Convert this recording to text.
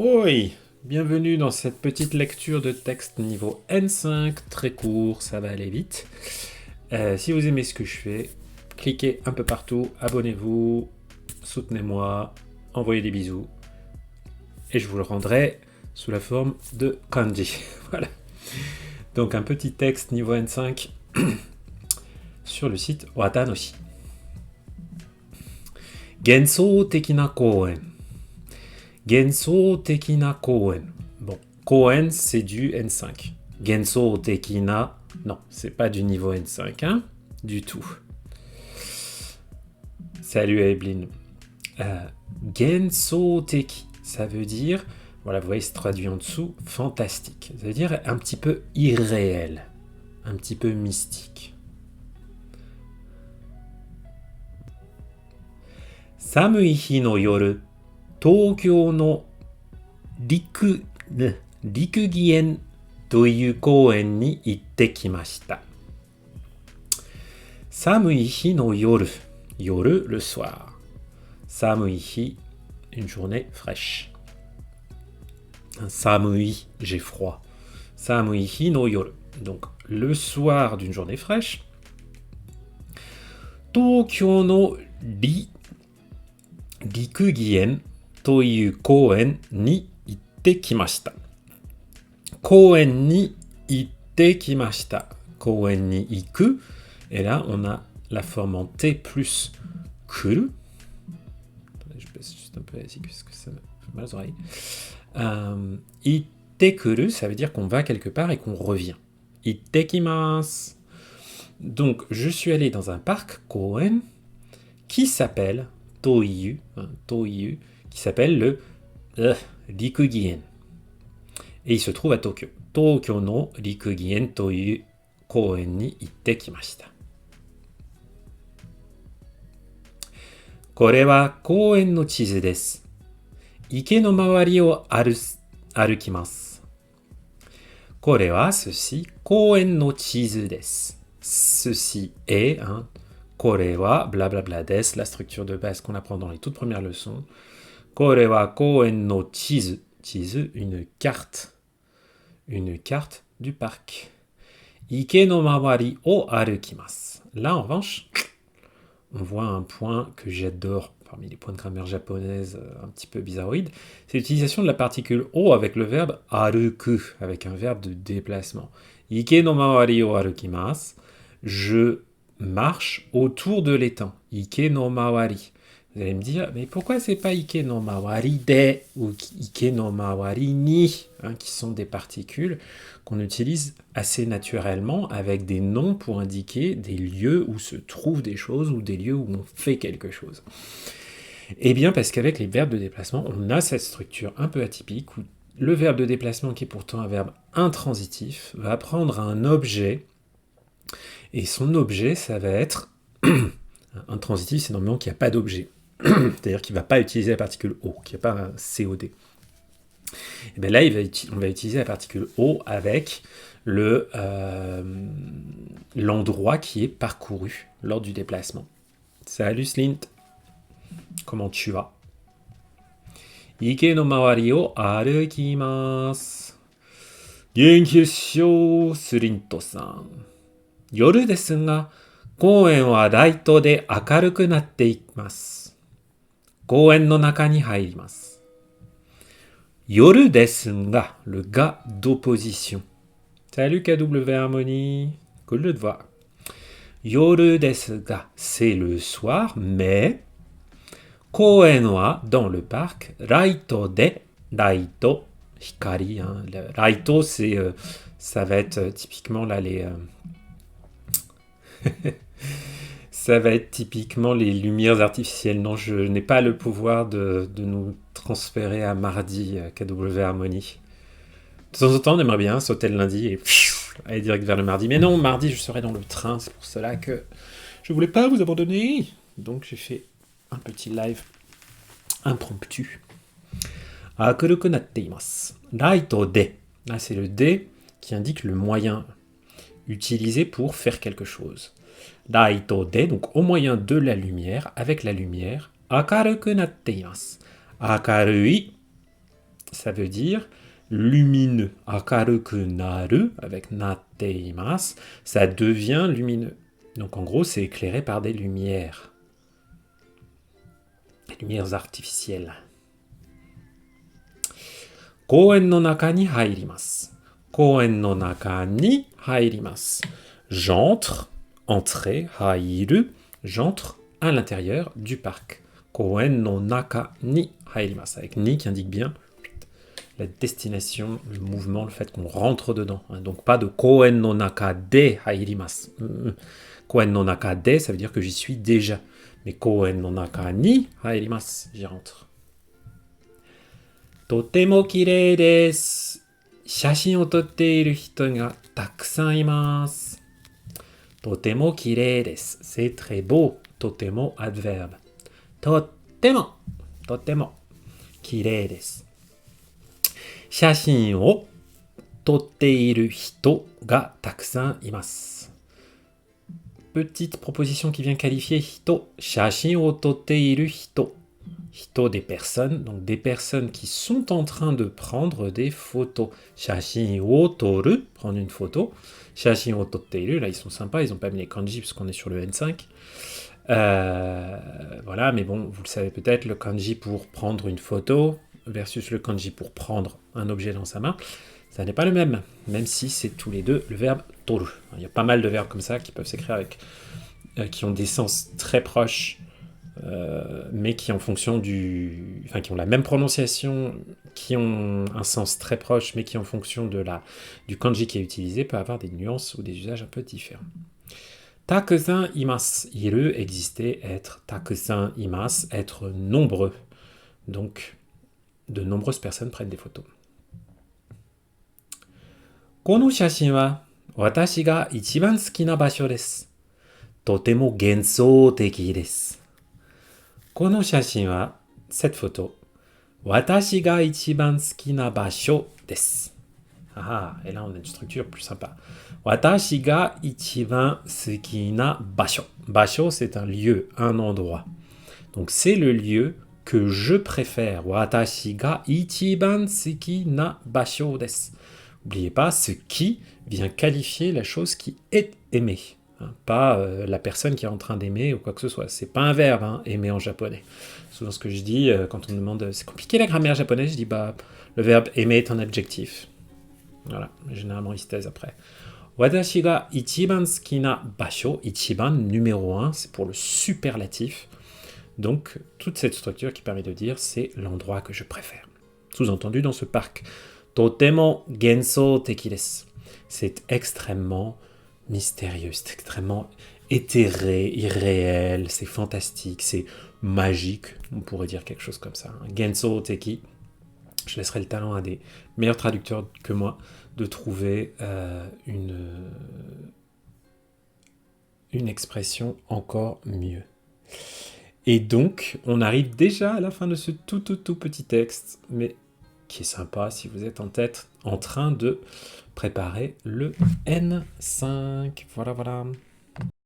Oi, bienvenue dans cette petite lecture de texte niveau N5, très court, ça va aller vite. Si vous aimez ce que je fais, cliquez un peu partout, abonnez-vous, soutenez-moi, envoyez des bisous, et je vous le rendrai sous la forme de kanji. Voilà. Donc un petit texte niveau N5 sur le site Watanoshi. Gensou tekina kouen. Gensou tekina kouen. Bon, kouen c'est du N5. Gensou tekina, non, c'est pas du niveau N5, hein, du tout. Salut Evelyn. Gensou teki, ça veut dire, voilà, vous voyez, c'est traduit en dessous, fantastique. Ça veut dire un petit peu irréel, un petit peu mystique. Samui hi no yoru, Tokyo no Rikugien toiu kouen ni itte kimashita. Samui hi no yoru. Yoru, le soir. Samui hi, une journée fraîche. Samui, j'ai froid. Samui hi no yoru. Donc, le soir d'une journée fraîche. Tokyo no Rikugien toiu kouen ni itte kimashita. Kouen ni itte kimashita. Kouen ni iku. Et là, on a la forme en T plus kuru. Je baisse juste un peu ici parce que ça me fait mal aux oreilles. Itte kuru, ça veut dire qu'on va quelque part et qu'on revient. Itte kimasu. Donc, je suis allé dans un parc, kouen, qui s'appelle Toiyu, qui s'appelle le Rikugien. Et il se trouve à Tokyo. Tokyo no Rikugien toiyu kouen ni itte kimashita. これは公園の地図です。池の周りを歩きます。これは ceci 公園の地図です。Ceci est, hein, これは blablabla des, la structure de base qu'on apprend dans les toutes premières leçons. これは公園の地図. Chizu, une carte du parc. Ike no mawari o arukimasu. Là, en revanche, on voit un point que j'adore parmi les points de grammaire japonaise un petit peu bizarroïdes, c'est l'utilisation de la particule o avec le verbe aruku, avec un verbe de déplacement. Ike no mawari o arukimasu. Je marche autour de l'étang. Ike no mawari. Vous allez me dire, mais pourquoi c'est pas Ike no mawari de ou Ike no mawari ni, hein, qui sont des particules qu'on utilise assez naturellement avec des noms pour indiquer des lieux où se trouvent des choses ou des lieux où on fait quelque chose. Eh bien, parce qu'avec les verbes de déplacement, on a cette structure un peu atypique où le verbe de déplacement, qui est pourtant un verbe intransitif, va prendre un objet et son objet, ça va être intransitif, c'est normalement qu'il n'y a pas d'objet. C'est-à-dire qu'il ne va pas utiliser la particule O, qu'il n'y a pas un COD. Et bien là, on va utiliser la particule O avec l'endroit qui est parcouru lors du déplacement. Salut Slint, comment tu vas? Ike no mawari o arukimasu. Genki desu, Slint-san. Yoru desu ga, 公園はライトで明るくなっています。公園の中に入ります。夜ですが, le ga d'opposition. Salut KW Harmonie, cool de te voir. Yoru desu ga, c'est le soir, mais 公園は dans le parc, ライトで, ライト, hikari, hein. Raito, c'est, ça va être typiquement là les... Ça va être typiquement les lumières artificielles. Non, je n'ai pas le pouvoir de nous transférer à mardi, KW Harmonie. De temps en temps, on aimerait bien sauter le lundi et aller direct vers le mardi. Mais non, mardi, je serai dans le train. C'est pour cela que je voulais pas vous abandonner. Donc, j'ai fait un petit live impromptu. Akuruku natte imasu. Raito de. Là, c'est le D qui indique le moyen utilisé pour faire quelque chose. Raito de, donc au moyen de la lumière, avec la lumière, akaruku natte imasu. Akarui, ça veut dire lumineux. Akaruku naru, avec natte imasu, ça devient lumineux. Donc en gros, c'est éclairé par des lumières. Des lumières artificielles. Koen no naka ni hairimasu. Koen no naka ni hairimasu. J'entre, entrer, hairu, j'entre à l'intérieur du parc. Koen no naka ni hairimasu. Avec ni qui indique bien la destination, le mouvement, le fait qu'on rentre dedans. Donc pas de koen no naka de hairimasu. Koen no naka de, ça veut dire que j'y suis déjà. Mais koen no naka ni hairimasu, j'y rentre. Totemo kirei desu. 写真を撮っている人がたくさんいます。とても綺麗です。C'est très beau. とても adverbe. とっても、とても綺麗です。写真を撮っている人がたくさんいます。Petite proposition qui vient qualifier 人。写真を撮っている人。Hito des personnes, donc des personnes qui sont en train de prendre des photos. Shashin wo toru, prendre une photo. Shashin wo totteiru, là ils sont sympas, ils n'ont pas mis les kanji parce qu'on est sur le N5. Voilà, mais bon, vous le savez peut-être, le kanji pour prendre une photo versus le kanji pour prendre un objet dans sa main, ça n'est pas le même, même si c'est tous les deux le verbe toru. Il y a pas mal de verbes comme ça qui peuvent s'écrire avec, qui ont des sens très proches. Mais qui en fonction du... Enfin, qui ont la même prononciation, qui ont un sens très proche, mais qui en fonction du kanji qui est utilisé, peut avoir des nuances ou des usages un peu différents. Takusan imasu, iru, exister, être. Takusan imasu, être nombreux. Donc, de nombreuses personnes prennent des photos. Kono shashin wa, watashi ga ichiban suki na basho desu. Totemo gensou-teki desu. Kono shashin wa, cette photo, watashi ga ichiban suki na basho desu. Ah, et là on a une structure plus sympa. Watashi ga ichiban suki na basho. Basho, c'est un lieu, un endroit. Donc c'est le lieu que je préfère. Watashi ga ichiban suki na basho desu. N'oubliez pas, ce qui vient qualifier la chose qui est aimée. Pas la personne qui est en train d'aimer ou quoi que ce soit. C'est pas un verbe, aimer en japonais. Souvent ce que je dis quand on me demande c'est compliqué la grammaire japonaise, je dis le verbe aimer est un adjectif. Voilà, généralement ils se taisent après. Watashi ga ichiban suki na basho, ichiban numéro 1, c'est pour le superlatif. Donc toute cette structure qui permet de dire c'est l'endroit que je préfère. Sous-entendu dans ce parc. Totemo gensou-teki desu. C'est extrêmement mystérieux, c'est extrêmement éthéré, irréel, c'est fantastique, c'est magique, on pourrait dire quelque chose comme ça. Gensou-teki, je laisserai le talent à des meilleurs traducteurs que moi de trouver une expression encore mieux. Et donc, on arrive déjà à la fin de ce tout petit texte, mais qui est sympa si vous êtes en train de préparer le N5. Voilà.